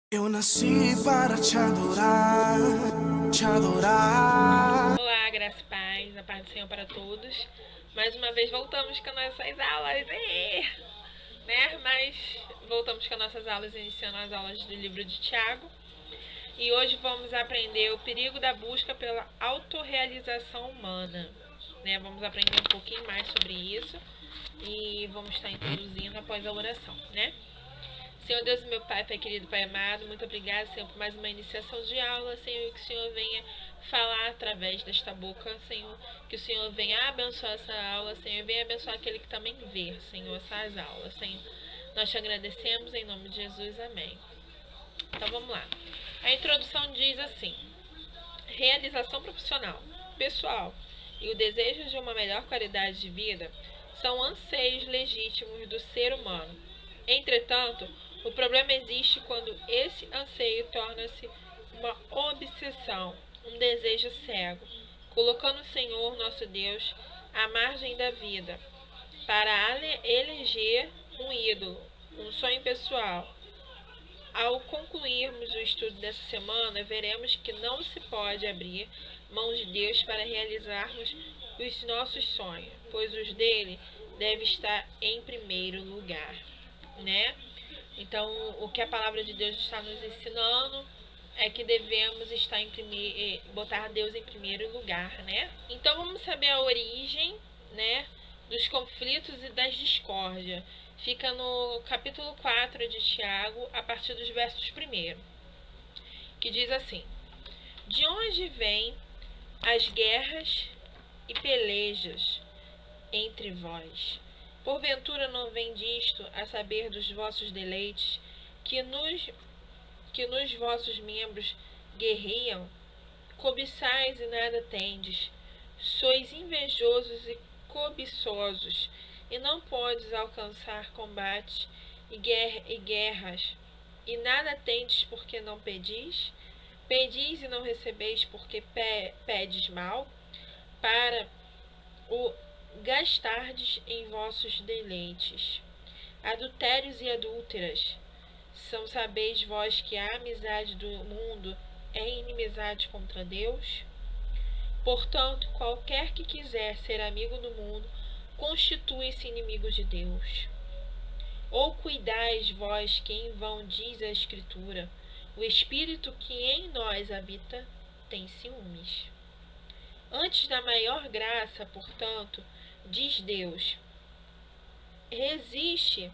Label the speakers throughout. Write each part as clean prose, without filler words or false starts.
Speaker 1: Eu nasci para te adorar, te adorar.
Speaker 2: Olá, graça e paz, a paz do Senhor para todos. Mais uma vez voltamos com nossas aulas, né? Mas voltamos com nossas aulas, iniciando as aulas do livro de Tiago. E hoje vamos aprender o perigo da busca pela autorrealização humana, né? Vamos aprender um pouquinho mais sobre isso e vamos estar introduzindo após a oração, né? Senhor Deus, meu Pai querido, Pai amado, muito obrigada, Senhor, por mais uma iniciação de aula, Senhor, que o Senhor venha falar através desta boca, Senhor, que o Senhor venha abençoar essa aula, Senhor, venha abençoar aquele que também vê, Senhor, essas aulas, Senhor. Nós te agradecemos em nome de Jesus, amém. Então vamos lá. A introdução diz assim: realização profissional, pessoal e o desejo de uma melhor qualidade de vida são anseios legítimos do ser humano. Entretanto, o problema existe quando esse anseio torna-se uma obsessão, um desejo cego, colocando o Senhor, nosso Deus, à margem da vida, para eleger um ídolo, um sonho pessoal. Ao concluirmos o estudo dessa semana, veremos que não se pode abrir mão de Deus para realizarmos os nossos sonhos, pois os dele devem estar em primeiro lugar, né? Então, o que a palavra de Deus está nos ensinando é que devemos estar botar Deus em primeiro lugar, né? Então, vamos saber a origem, né, dos conflitos e das discórdias. Fica no capítulo 4 de Tiago, a partir dos versos 1, que diz assim: de onde vêm as guerras e pelejas entre vós? Porventura não vem disto, a saber dos vossos deleites, que nos vossos membros guerreiam? Cobiçais e nada tendes, sois invejosos e cobiçosos, e não podes alcançar combates e guerras, e nada tendes porque não pedis? Pedis e não recebeis porque pedes mal, para o gastardes em vossos deleites. Adultérios e adúlteras, sabeis vós que a amizade do mundo é inimizade contra Deus? Portanto, qualquer que quiser ser amigo do mundo, constitui-se inimigo de Deus. Ou cuidais vós que em vão diz a Escritura: o Espírito que em nós habita tem ciúmes. Antes da maior graça, portanto, diz Deus: resiste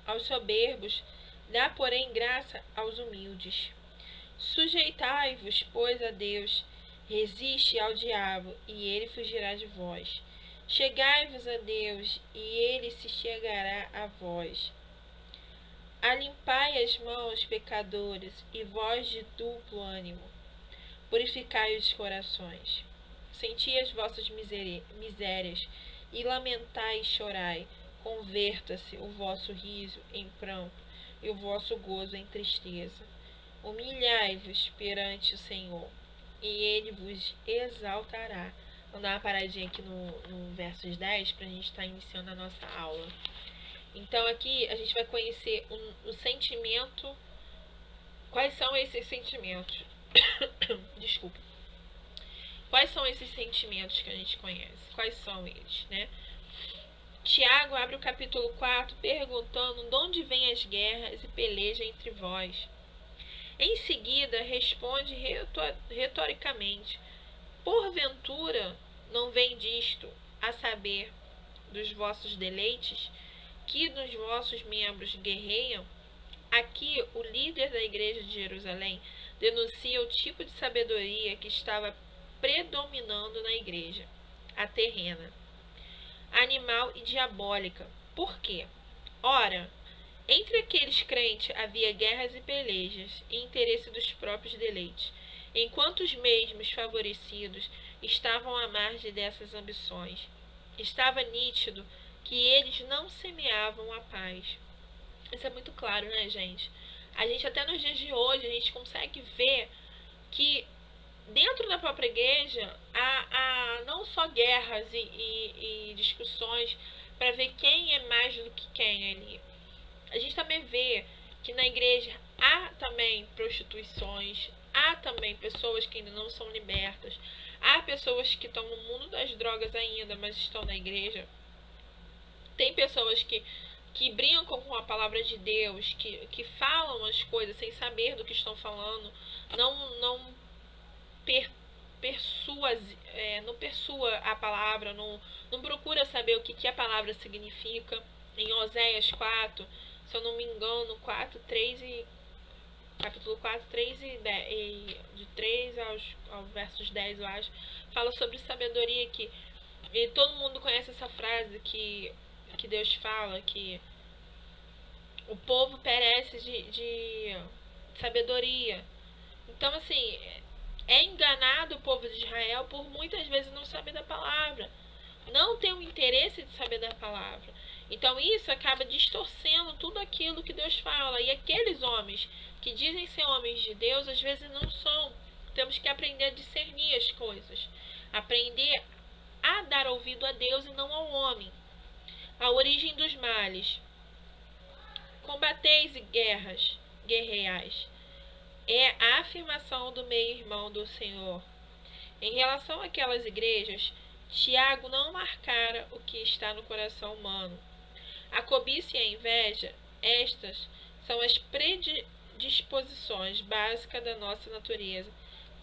Speaker 2: aos soberbos, dá, porém, graça aos humildes. Sujeitai-vos, pois, a Deus, resiste ao diabo, e ele fugirá de vós. Chegai-vos a Deus, e ele se chegará a vós. Alimpai as mãos, pecadores, e vós de duplo ânimo, purificai os corações. Senti as vossas misérias, e lamentai e chorai. Converta-se o vosso riso em pranto, e o vosso gozo em tristeza. Humilhai-vos perante o Senhor, e ele vos exaltará. Vou dar uma paradinha aqui no versos 10 para a gente estar iniciando a nossa aula. Então aqui a gente vai conhecer o sentimento. Quais são esses sentimentos? Desculpa. Quais são esses sentimentos que a gente conhece? Quais são eles, né? Tiago abre o capítulo 4 perguntando de onde vêm as guerras e pelejas entre vós. Em seguida, responde retoricamente: porventura não vem disto, a saber, dos vossos deleites, que nos vossos membros guerreiam? Aqui, o líder da igreja de Jerusalém denuncia o tipo de sabedoria que estava predominando na igreja, a terrena, animal e diabólica. Por quê? Ora, entre aqueles crentes havia guerras e pelejas e interesse dos próprios deleites, enquanto os mesmos favorecidos estavam à margem dessas ambições. Estava nítido que eles não semeavam a paz. Isso é muito claro, né, gente? A gente até nos dias de hoje, a gente consegue ver que dentro da própria igreja há não só guerras e discussões para ver quem é mais do que quem ali. A gente também vê que na igreja há também prostituições, há também pessoas que ainda não são libertas, há pessoas que estão no mundo das drogas ainda, mas estão na igreja. Tem pessoas que brincam com a palavra de Deus, que falam as coisas sem saber do que estão falando, não persua a palavra, não procura saber o que a palavra significa. Em Oséias 4, se eu não me engano, capítulo 4, 3 e 10, de 3 aos versos 10, eu acho, fala sobre sabedoria, e todo mundo conhece essa frase que Deus fala, que o povo perece de sabedoria. Então, assim, é enganado o povo de Israel por muitas vezes não saber da palavra, não ter o interesse de saber da palavra. Então isso acaba distorcendo tudo aquilo que Deus fala. E aqueles homens que dizem ser homens de Deus, às vezes não são. Temos que aprender a discernir as coisas, aprender a dar ouvido a Deus e não ao homem. A origem dos males. Combateis guerreais. É a afirmação do meio-irmão do Senhor. Em relação àquelas igrejas, Tiago não marcara o que está no coração humano. A cobiça e a inveja, estas são as predisposições básicas da nossa natureza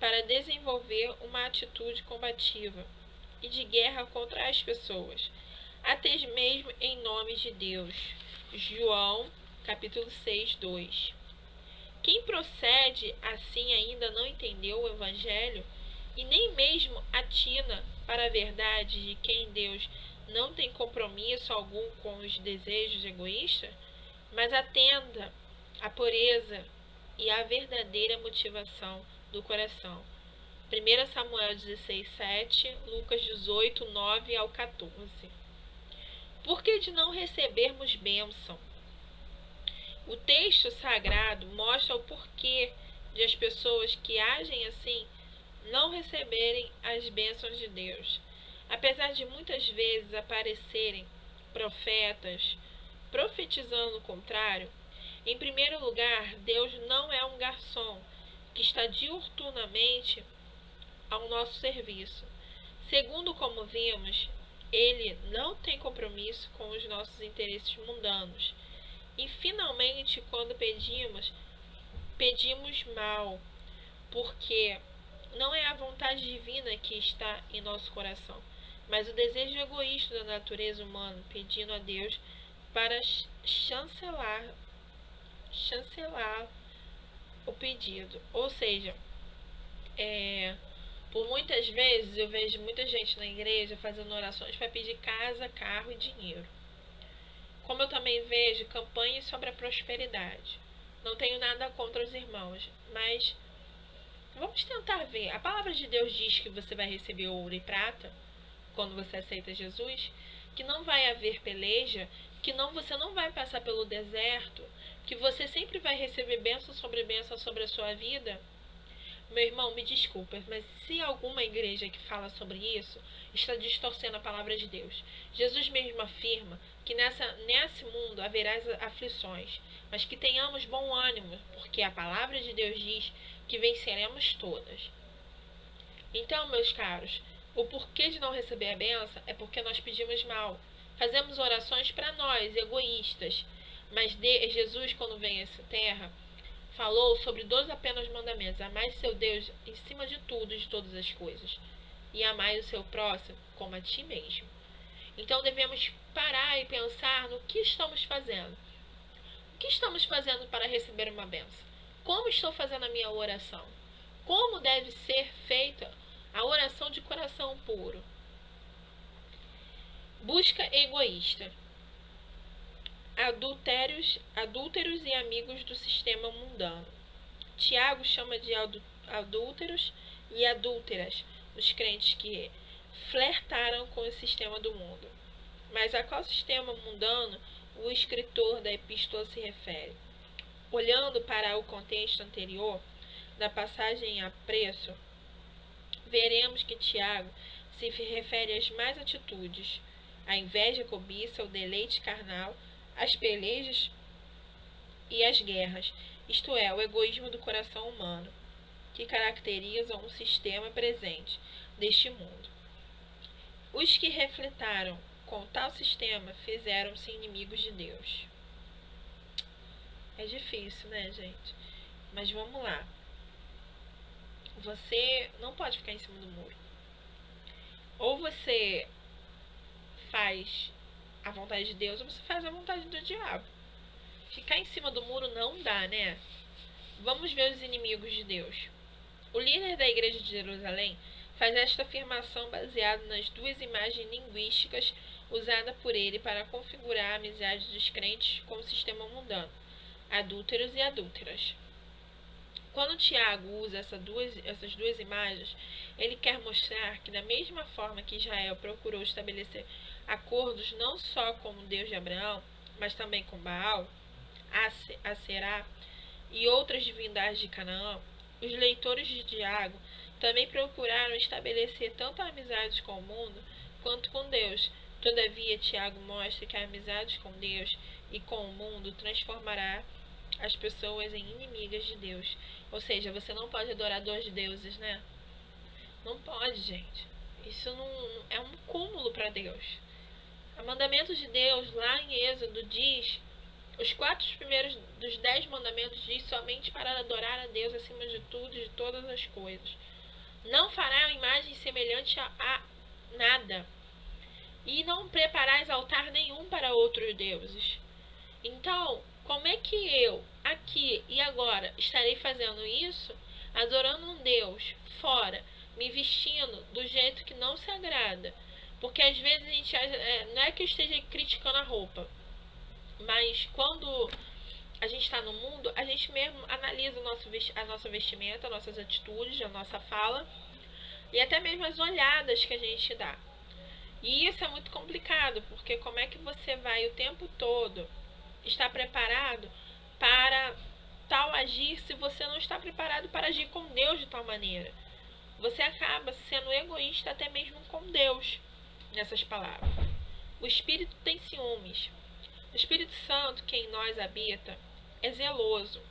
Speaker 2: para desenvolver uma atitude combativa e de guerra contra as pessoas, até mesmo em nome de Deus. João, capítulo 6, 2. Quem procede assim ainda não entendeu o Evangelho e nem mesmo atina para a verdade de quem Deus não tem compromisso algum com os desejos egoístas, mas atenda à pureza e à verdadeira motivação do coração. 1 Samuel 16, 7, Lucas 18, 9 ao 14. Por que de não recebermos bênção? O texto sagrado mostra o porquê de as pessoas que agem assim não receberem as bênçãos de Deus. Apesar de muitas vezes aparecerem profetas profetizando o contrário, em primeiro lugar, Deus não é um garçom que está diuturnamente ao nosso serviço. Segundo, como vimos, Ele não tem compromisso com os nossos interesses mundanos. E, finalmente, quando pedimos mal, porque não é a vontade divina que está em nosso coração, mas o desejo egoísta da natureza humana, pedindo a Deus para chancelar o pedido. Ou seja, por muitas vezes eu vejo muita gente na igreja fazendo orações para pedir casa, carro e dinheiro. Como eu também vejo campanhas sobre a prosperidade. Não tenho nada contra os irmãos, mas vamos tentar ver. A palavra de Deus diz que você vai receber ouro e prata quando você aceita Jesus, que não vai haver peleja, que você não vai passar pelo deserto, que você sempre vai receber bênção sobre a sua vida. Meu irmão, me desculpa, mas se alguma igreja que fala sobre isso está distorcendo a palavra de Deus. Jesus mesmo afirma que nesse mundo haverá aflições, mas que tenhamos bom ânimo, porque a palavra de Deus diz que venceremos todas. Então, meus caros, o porquê de não receber a bênção é porque nós pedimos mal. Fazemos orações para nós, egoístas. Mas Jesus, quando veio a essa terra, falou sobre 12 apenas mandamentos. Amai seu Deus em cima de tudo e de todas as coisas. E amai o seu próximo como a ti mesmo. Então devemos parar e pensar no que estamos fazendo. O que estamos fazendo para receber uma bênção? Como estou fazendo a minha oração? Como deve ser feita a oração de coração puro? Busca egoísta. Adúlteros e amigos do sistema mundano. Tiago chama de adúlteros e adúlteras os crentes que flertaram com o sistema do mundo. Mas a qual sistema mundano o escritor da epístola se refere? Olhando para o contexto anterior da passagem a preço, veremos que Tiago se refere às más atitudes, à inveja, a cobiça, ao deleite carnal, as pelejas e as guerras. isto é, o egoísmo do coração humano, que caracteriza um sistema presente deste mundo. Os que refletaram com tal sistema fizeram-se inimigos de Deus. É difícil, né, gente? Mas vamos lá. Você não pode ficar em cima do muro. Ou você faz a vontade de Deus, ou você faz a vontade do diabo. Ficar em cima do muro não dá, né? Vamos ver os inimigos de Deus. O líder da igreja de Jerusalém faz esta afirmação baseada nas duas imagens linguísticas usadas por ele para configurar a amizade dos crentes com o sistema mundano, adúlteros e adúlteras. Quando Tiago usa essas duas imagens, ele quer mostrar que da mesma forma que Israel procurou estabelecer acordos não só com o Deus de Abraão, mas também com Baal, Aserá e outras divindades de Canaã, os leitores de Tiago também procuraram estabelecer tanto amizades com o mundo quanto com Deus. Todavia, Tiago mostra que a amizade com Deus e com o mundo transformará as pessoas em inimigas de Deus. Ou seja, você não pode adorar dois deuses, né? Não pode, gente. Isso não é um cúmulo para Deus. O mandamento de Deus, lá em Êxodo, diz, os 4 primeiros dos 10 mandamentos diz somente para adorar a Deus acima de tudo e de todas as coisas. Não fará imagem semelhante a nada. E não preparais altar nenhum para outros deuses. Então, como é que eu, aqui e agora, estarei fazendo isso? Adorando um Deus fora, me vestindo do jeito que não se agrada. Porque às vezes a gente não é que eu esteja criticando a roupa, mas quando a gente está no mundo, a gente mesmo analisa a nossa vestimenta, nossas atitudes, a nossa fala e até mesmo as olhadas que a gente dá. E isso é muito complicado, porque como é que você vai o tempo todo estar preparado para tal agir se você não está preparado para agir com Deus de tal maneira? Você acaba sendo egoísta até mesmo com Deus nessas palavras. O Espírito tem ciúmes. O Espírito Santo, que em nós habita, é zeloso.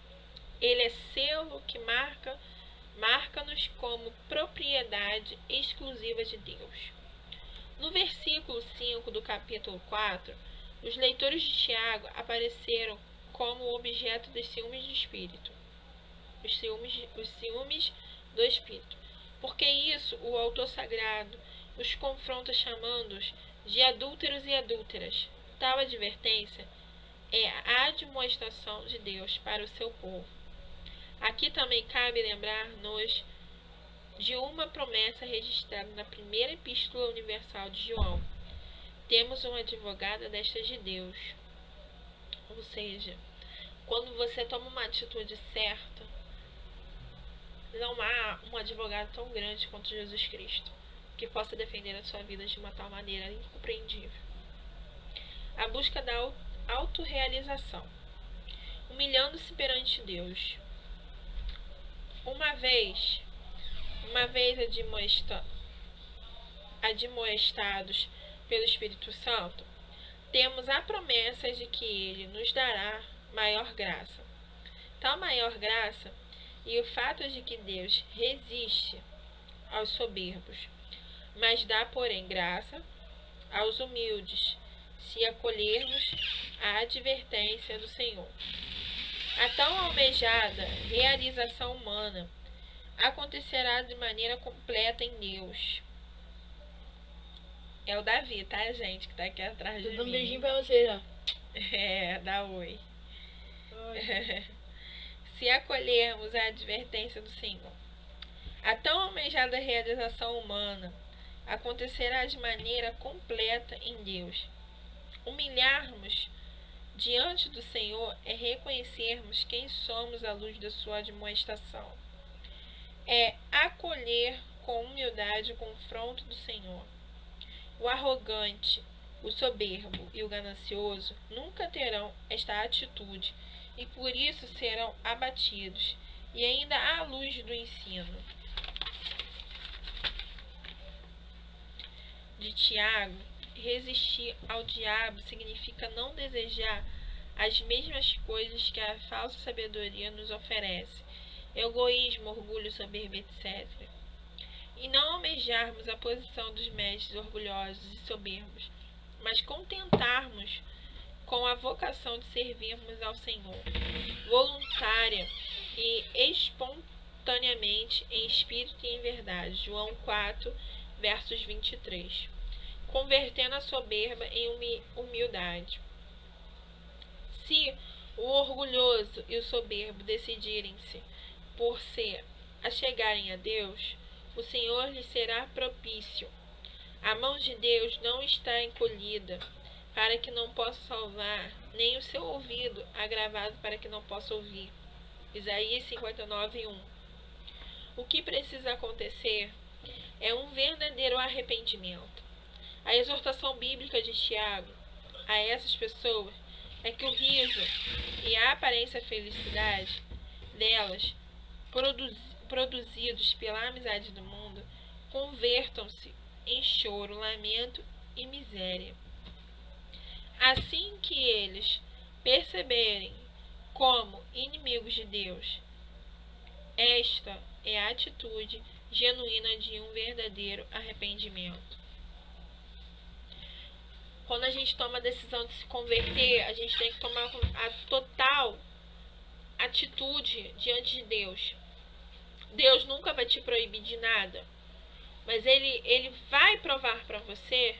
Speaker 2: Ele é selo que marca-nos como propriedade exclusiva de Deus. No versículo 5 do capítulo 4, os leitores de Tiago apareceram como objeto dos ciúmes do Espírito. Os ciúmes do Espírito. Porque isso, o autor sagrado os confronta chamando-os de adúlteros e adúlteras. Tal advertência é a admoestação de Deus para o seu povo. Aqui também cabe lembrar-nos de uma promessa registrada na primeira epístola universal de João. Temos uma advogada destas de Deus. Ou seja, quando você toma uma atitude certa, não há um advogado tão grande quanto Jesus Cristo, que possa defender a sua vida de uma tal maneira incompreendível. A busca da autorrealização. Humilhando-se perante Deus. Uma vez admoestados pelo Espírito Santo, temos a promessa de que Ele nos dará maior graça. Tal maior graça e o fato de que Deus resiste aos soberbos, mas dá, porém, graça aos humildes, se acolhermos à advertência do Senhor. A tão almejada realização humana acontecerá de maneira completa em Deus. É o Davi, tá, gente? Que tá aqui atrás de mim.
Speaker 3: Um beijinho pra você, ó.
Speaker 2: Dá oi.
Speaker 3: Oi.
Speaker 2: Se acolhermos à advertência do Senhor. A tão almejada realização humana acontecerá de maneira completa em Deus. Humilharmos diante do Senhor é reconhecermos quem somos à luz da sua admoestação. É acolher com humildade o confronto do Senhor. O arrogante, o soberbo e o ganancioso nunca terão esta atitude e por isso serão abatidos, e ainda à luz do ensino de Tiago, resistir ao diabo significa não desejar as mesmas coisas que a falsa sabedoria nos oferece: egoísmo, orgulho, soberba, etc. E não almejarmos a posição dos mestres orgulhosos e soberbos, mas contentarmos com a vocação de servirmos ao Senhor, voluntária e espontaneamente, em espírito e em verdade. João 4, versos 23. Convertendo a soberba em humildade. Se o orgulhoso e o soberbo decidirem-se por se achegarem a Deus, o Senhor lhes será propício. A mão de Deus não está encolhida para que não possa salvar, nem o seu ouvido agravado para que não possa ouvir. Isaías 59:1. O que precisa acontecer é um verdadeiro arrependimento. A exortação bíblica de Tiago a essas pessoas é que o riso e a aparência felicidade delas, produzidos pela amizade do mundo, convertam-se em choro, lamento e miséria. Assim que eles perceberem como inimigos de Deus, esta é a atitude genuína de um verdadeiro arrependimento. Quando a gente toma a decisão de se converter, a gente tem que tomar a total atitude diante de Deus. Deus nunca vai te proibir de nada, mas Ele vai provar para você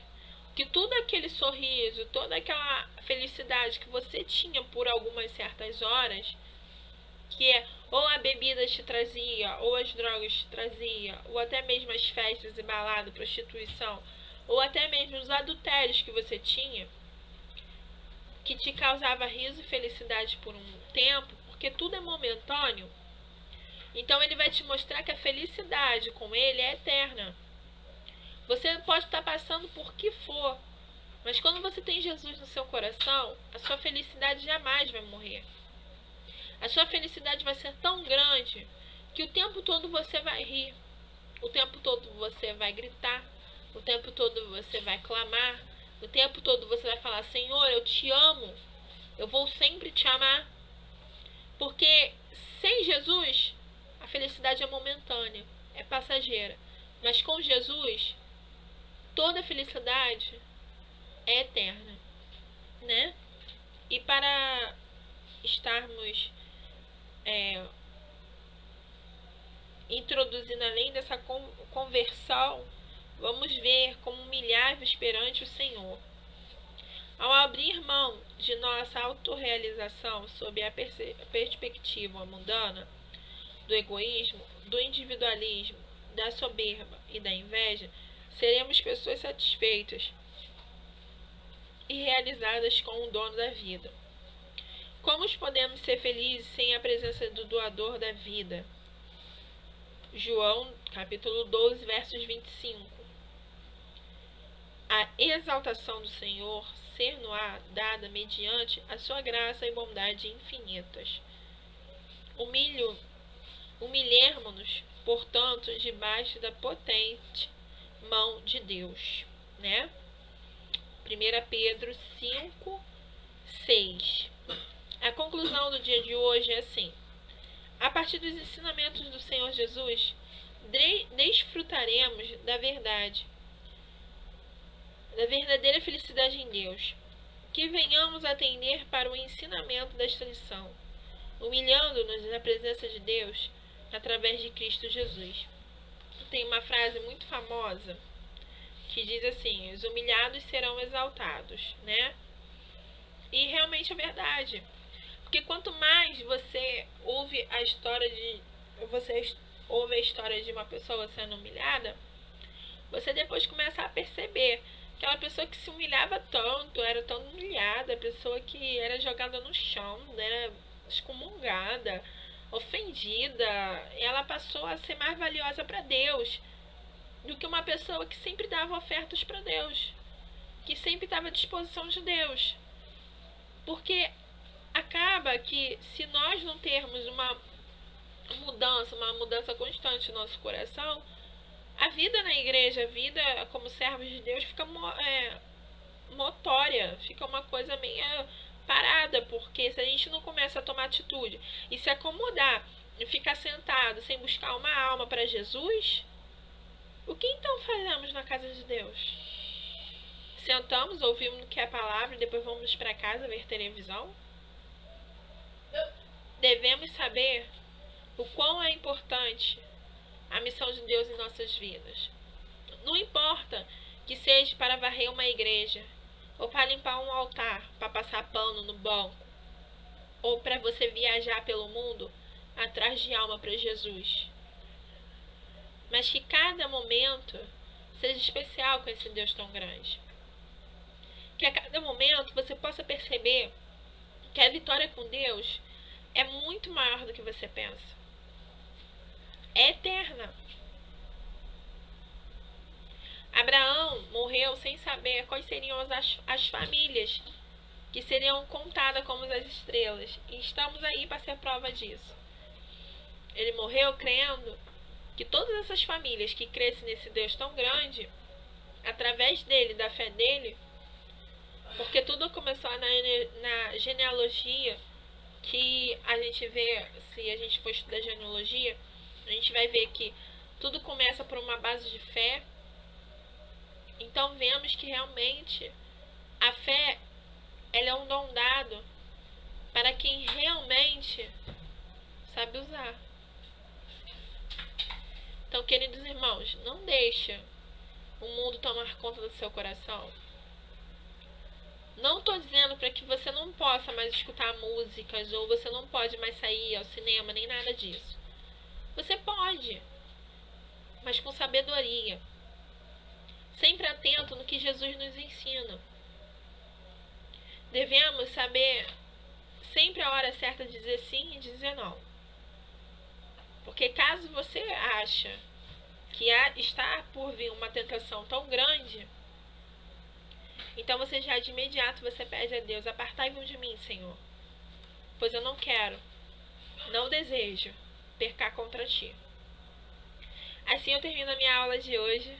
Speaker 2: que tudo aquele sorriso, toda aquela felicidade que você tinha por algumas certas horas, que ou a bebida te trazia, ou as drogas te trazia, ou até mesmo as festas e balada, prostituição, ou até mesmo os adultérios que você tinha, que te causava riso e felicidade por um tempo, porque tudo é momentâneo. Então Ele vai te mostrar que a felicidade com Ele é eterna. Você pode estar passando por que for, mas quando você tem Jesus no seu coração, a sua felicidade jamais vai morrer. A sua felicidade vai ser tão grande que o tempo todo você vai rir, o tempo todo você vai gritar, o tempo todo você vai clamar, o tempo todo você vai falar: Senhor, eu te amo, eu vou sempre te amar. Porque sem Jesus, a felicidade é momentânea, é passageira. Mas com Jesus, toda felicidade é eterna, né? E para estarmos introduzindo além dessa conversão, vamos ver como humilhar-vos perante o Senhor. Ao abrir mão de nossa autorrealização sob a perspectiva mundana, do egoísmo, do individualismo, da soberba e da inveja, seremos pessoas satisfeitas e realizadas com o dono da vida. Como podemos ser felizes sem a presença do doador da vida? João, capítulo 12, versos 25. A exaltação do Senhor ser-nos-á dada mediante a sua graça e bondade infinitas. Humilhemo-nos, portanto, debaixo da potente mão de Deus, né? 1 Pedro 5, 6. A conclusão do dia de hoje é assim: a partir dos ensinamentos do Senhor Jesus, desfrutaremos da verdadeira felicidade em Deus. Que venhamos atender para o ensinamento desta lição, humilhando-nos na presença de Deus através de Cristo Jesus. Tem uma frase muito famosa que diz assim: os humilhados serão exaltados, né? E realmente é verdade. Porque quanto mais você ouve a história de uma pessoa sendo humilhada, você depois começa a perceber aquela pessoa que se humilhava tanto, era tão humilhada, a pessoa que era jogada no chão, era excomungada, ofendida, ela passou a ser mais valiosa para Deus do que uma pessoa que sempre dava ofertas para Deus, que sempre estava à disposição de Deus. Porque acaba que, se nós não termos uma mudança constante no nosso coração, a vida na igreja, a vida como servos de Deus fica motória, fica uma coisa meio parada, porque se a gente não começa a tomar atitude e se acomodar e ficar sentado sem buscar uma alma para Jesus, o que então fazemos na casa de Deus? Sentamos, ouvimos o que é a palavra e depois vamos para casa ver televisão? Devemos saber o quão é importante a missão de Deus em nossas vidas. Não importa que seja para varrer uma igreja, ou para limpar um altar, para passar pano no banco, ou para você viajar pelo mundo atrás de alma para Jesus. Mas que cada momento seja especial com esse Deus tão grande. Que a cada momento você possa perceber que a vitória com Deus é muito maior do que você pensa. É eterna. Abraão morreu sem saber quais seriam as famílias que seriam contadas como as estrelas. E estamos aí para ser prova disso. Ele morreu crendo que todas essas famílias que crescem nesse Deus tão grande, através dele, da fé dele, porque tudo começou na genealogia, que a gente vê, se a gente for estudar genealogia, a gente vai ver que tudo começa por uma base de fé. Então vemos que realmente a fé, ela é um dom dado para quem realmente sabe usar. Então, queridos irmãos, não deixa o mundo tomar conta do seu coração. Não estou dizendo para que você não possa mais escutar músicas, ou você não pode mais sair ao cinema, nem nada disso. Você pode, mas com sabedoria. Sempre atento no que Jesus nos ensina. Devemos saber sempre a hora certa de dizer sim e dizer não. Porque caso você ache que está por vir uma tentação tão grande, então você já de imediato você pede a Deus: apartai-vos de mim, Senhor, pois eu não quero, não desejo pecar contra ti. Assim eu termino a minha aula de hoje,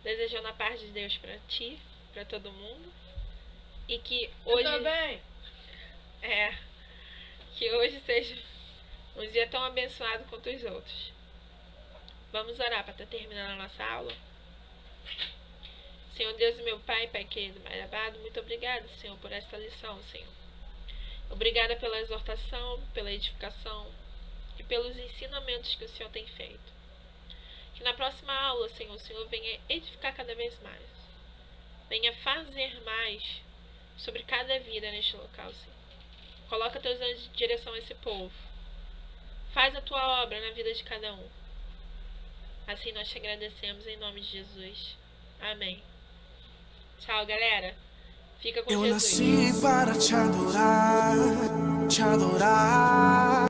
Speaker 2: desejando a paz de Deus para ti, para todo mundo, e que hoje que hoje seja um dia tão abençoado quanto os outros. Vamos orar para estar terminando a nossa aula. Senhor Deus e meu Pai, Pai querido, Pai amado, muito obrigado, Senhor, por esta lição, Senhor. Obrigada pela exortação, pela edificação e pelos ensinamentos que o Senhor tem feito. Que na próxima aula, Senhor, o Senhor venha edificar cada vez mais. Venha fazer mais sobre cada vida neste local, Senhor. Coloca teus anjos de direção a esse povo. Faz a tua obra na vida de cada um. Assim nós te agradecemos em nome de Jesus. Amém. Tchau, galera. Fica com Jesus.
Speaker 1: Eu nasci para te adorar, te adorar.